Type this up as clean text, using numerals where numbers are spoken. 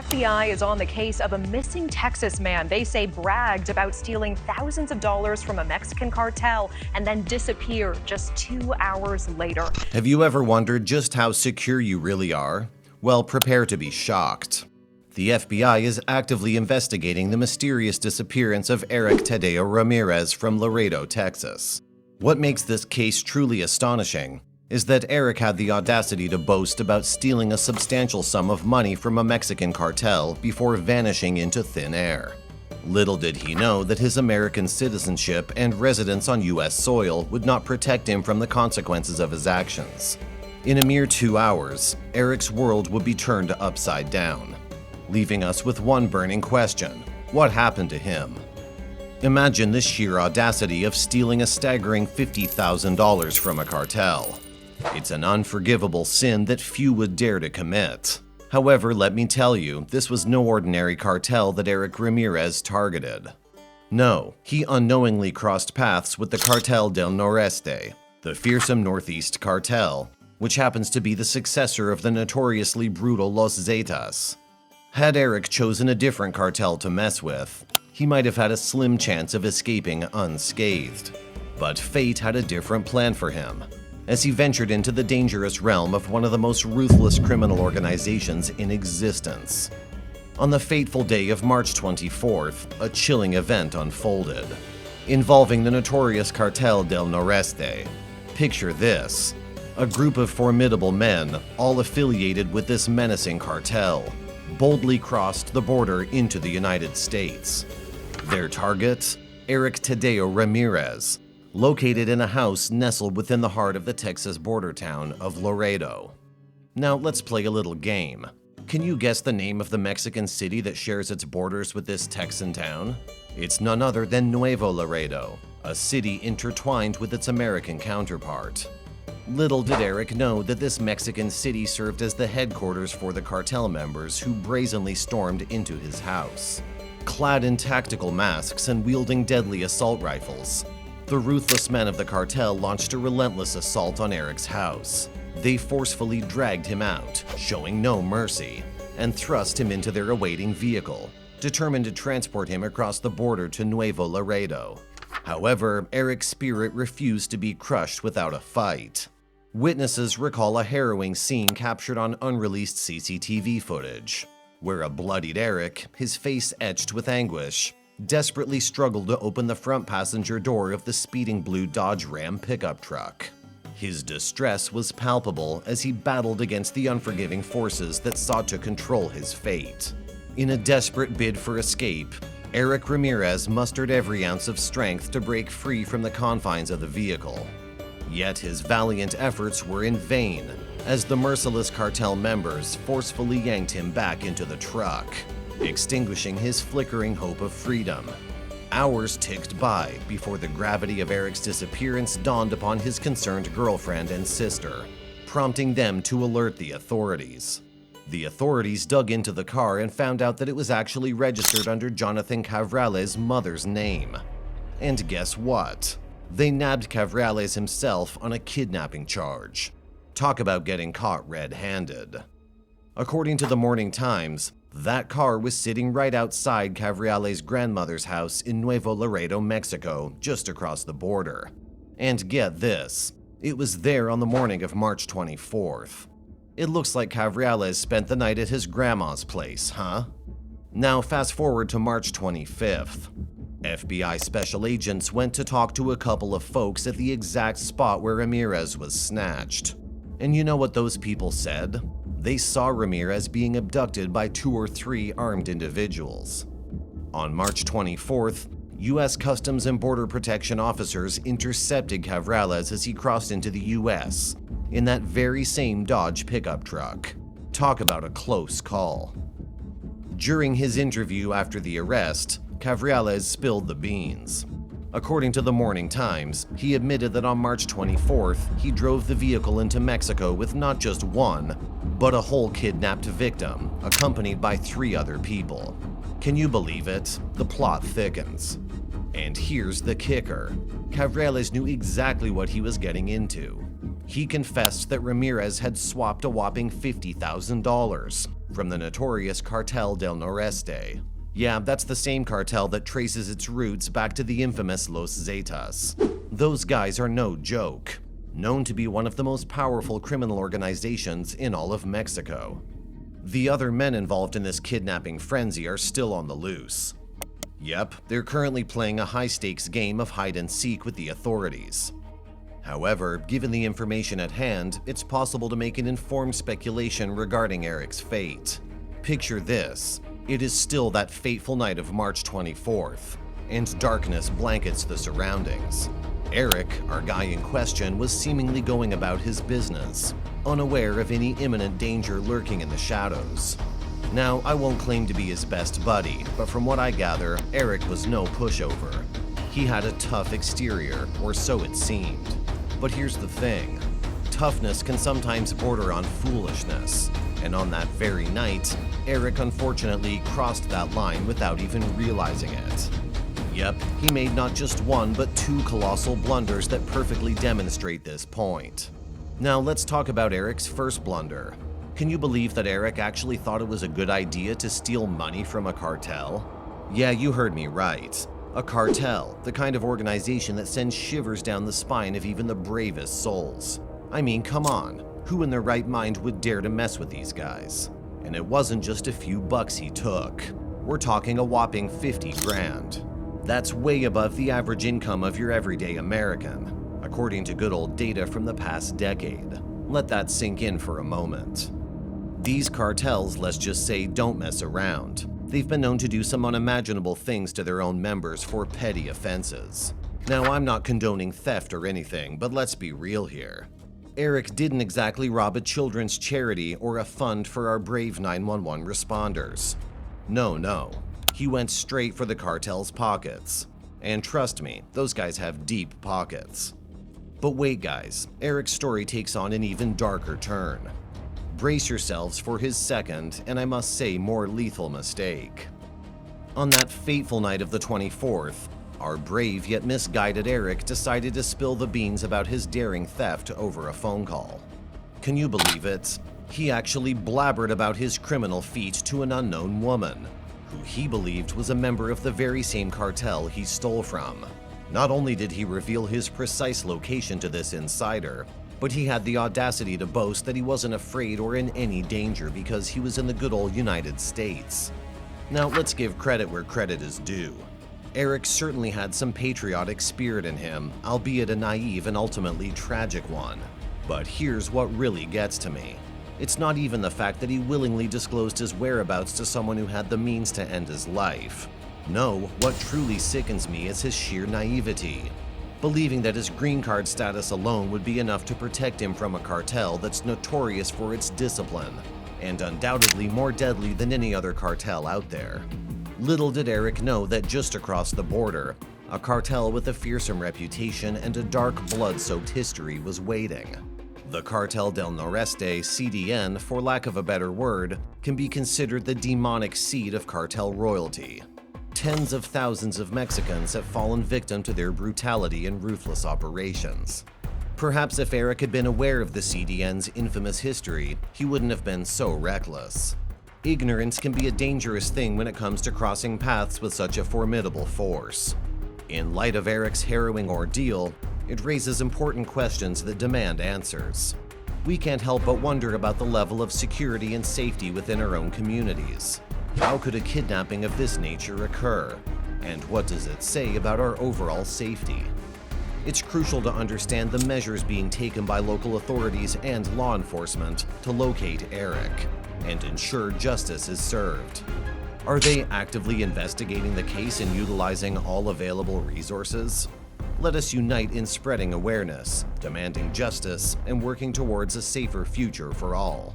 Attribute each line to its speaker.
Speaker 1: FBI is on the case of a missing Texas man they say bragged about stealing thousands of dollars from a Mexican cartel and then disappeared just 2 hours later.
Speaker 2: Have you ever wondered just how secure you really are? Well, prepare to be shocked. The FBI is actively investigating the mysterious disappearance of Erik Tadeo Ramirez from Laredo, Texas. What makes this case truly astonishing is that Erik had the audacity to boast about stealing a substantial sum of money from a Mexican cartel before vanishing into thin air. Little did he know that his American citizenship and residence on U.S. soil would not protect him from the consequences of his actions. In a mere 2 hours, Erik's world would be turned upside down, leaving us with one burning question: what happened to him? Imagine the sheer audacity of stealing a staggering $50,000 from a cartel. It's an unforgivable sin that few would dare to commit. However, let me tell you, this was no ordinary cartel that Erik Ramirez targeted. No, he unknowingly crossed paths with the Cartel del Noreste, the fearsome Northeast cartel, which happens to be the successor of the notoriously brutal Los Zetas. Had Erik chosen a different cartel to mess with, he might have had a slim chance of escaping unscathed. But fate had a different plan for him, as he ventured into the dangerous realm of one of the most ruthless criminal organizations in existence. On the fateful day of March 24th, a chilling event unfolded, involving the notorious Cartel del Noreste. Picture this: a group of formidable men, all affiliated with this menacing cartel, boldly crossed the border into the United States. Their target? Erik Tadeo Ramirez, located in a house nestled within the heart of the Texas border town of Laredo. Now let's play a little game. Can you guess the name of the Mexican city that shares its borders with this Texan town? It's none other than Nuevo Laredo, a city intertwined with its American counterpart. Little did Erik know that this Mexican city served as the headquarters for the cartel members who brazenly stormed into his house. Clad in tactical masks and wielding deadly assault rifles, the ruthless men of the cartel launched a relentless assault on Erik's house. They forcefully dragged him out, showing no mercy, and thrust him into their awaiting vehicle, determined to transport him across the border to Nuevo Laredo. However, Erik's spirit refused to be crushed without a fight. Witnesses recall a harrowing scene captured on unreleased CCTV footage, where a bloodied Erik, his face etched with anguish, desperately struggled to open the front passenger door of the speeding blue Dodge Ram pickup truck. His distress was palpable as he battled against the unforgiving forces that sought to control his fate. In a desperate bid for escape, Erik Ramirez mustered every ounce of strength to break free from the confines of the vehicle. Yet his valiant efforts were in vain, as the merciless cartel members forcefully yanked him back into the truck, extinguishing his flickering hope of freedom. Hours ticked by before the gravity of Erik's disappearance dawned upon his concerned girlfriend and sister, prompting them to alert the authorities. The authorities dug into the car and found out that it was actually registered under Jonathan Cabrales' mother's name. And guess what? They nabbed Cabrales himself on a kidnapping charge. Talk about getting caught red-handed. According to the Morning Times, that car was sitting right outside Cabrales' grandmother's house in Nuevo Laredo, Mexico, just across the border. And get this, it was there on the morning of March 24th. It looks like Cabrales spent the night at his grandma's place, huh? Now fast forward to March 25th. FBI special agents went to talk to a couple of folks at the exact spot where Ramirez was snatched. And you know what those people said? They saw Ramirez being abducted by 2 or 3 armed individuals. On March 24th, U.S. Customs and Border Protection officers intercepted Cabrales as he crossed into the U.S. in that very same Dodge pickup truck. Talk about a close call. During his interview after the arrest, Cabrales spilled the beans. According to the Morning Times, he admitted that on March 24th, he drove the vehicle into Mexico with not just one, but a whole kidnapped victim, accompanied by 3 other people. Can you believe it? The plot thickens. And here's the kicker. Cabrales knew exactly what he was getting into. He confessed that Ramirez had swapped a whopping $50,000, from the notorious Cartel del Noreste. Yeah, that's the same cartel that traces its roots back to the infamous Los Zetas. Those guys are no joke, known to be one of the most powerful criminal organizations in all of Mexico. The other men involved in this kidnapping frenzy are still on the loose. Yep, they're currently playing a high-stakes game of hide-and-seek with the authorities. However, given the information at hand, it's possible to make an informed speculation regarding Erik's fate. Picture this. It is still that fateful night of March 24th, and darkness blankets the surroundings. Erik, our guy in question, was seemingly going about his business, unaware of any imminent danger lurking in the shadows. Now, I won't claim to be his best buddy, but from what I gather, Erik was no pushover. He had a tough exterior, or so it seemed. But here's the thing. Toughness can sometimes border on foolishness, and on that very night, Erik unfortunately crossed that line without even realizing it. Yep, he made not just one but two colossal blunders that perfectly demonstrate this point. Now let's talk about Erik's first blunder. Can you believe that Erik actually thought it was a good idea to steal money from a cartel? Yeah, you heard me right. A cartel, the kind of organization that sends shivers down the spine of even the bravest souls. I mean, come on, who in their right mind would dare to mess with these guys? And it wasn't just a few bucks he took. We're talking a whopping 50 grand. That's way above the average income of your everyday American, according to good old data from the past decade. Let that sink in for a moment. These cartels, let's just say, don't mess around. They've been known to do some unimaginable things to their own members for petty offenses. Now, I'm not condoning theft or anything, but let's be real here. Erik didn't exactly rob a children's charity or a fund for our brave 911 responders. No. He went straight for the cartel's pockets. And trust me, those guys have deep pockets. But wait guys, Erik's story takes on an even darker turn. Brace yourselves for his second, and I must say more lethal mistake. On that fateful night of the 24th, our brave yet misguided Erik decided to spill the beans about his daring theft over a phone call. Can you believe it? He actually blabbered about his criminal feat to an unknown woman, who he believed was a member of the very same cartel he stole from. Not only did he reveal his precise location to this insider, but he had the audacity to boast that he wasn't afraid or in any danger because he was in the good old United States. Now let's give credit where credit is due. Erik certainly had some patriotic spirit in him, albeit a naive and ultimately tragic one. But here's what really gets to me. It's not even the fact that he willingly disclosed his whereabouts to someone who had the means to end his life. No, what truly sickens me is his sheer naivety. Believing that his green card status alone would be enough to protect him from a cartel that's notorious for its discipline, and undoubtedly more deadly than any other cartel out there. Little did Erik know that just across the border, a cartel with a fearsome reputation and a dark blood-soaked history was waiting. The Cartel del Noreste, CDN, for lack of a better word, can be considered the demonic seed of cartel royalty. Tens of thousands of Mexicans have fallen victim to their brutality and ruthless operations. Perhaps if Erik had been aware of the CDN's infamous history, he wouldn't have been so reckless. Ignorance can be a dangerous thing when it comes to crossing paths with such a formidable force. In light of Erik's harrowing ordeal, it raises important questions that demand answers. We can't help but wonder about the level of security and safety within our own communities. How could a kidnapping of this nature occur? And what does it say about our overall safety? It's crucial to understand the measures being taken by local authorities and law enforcement to locate Erik and ensure justice is served. Are they actively investigating the case and utilizing all available resources? Let us unite in spreading awareness, demanding justice, and working towards a safer future for all.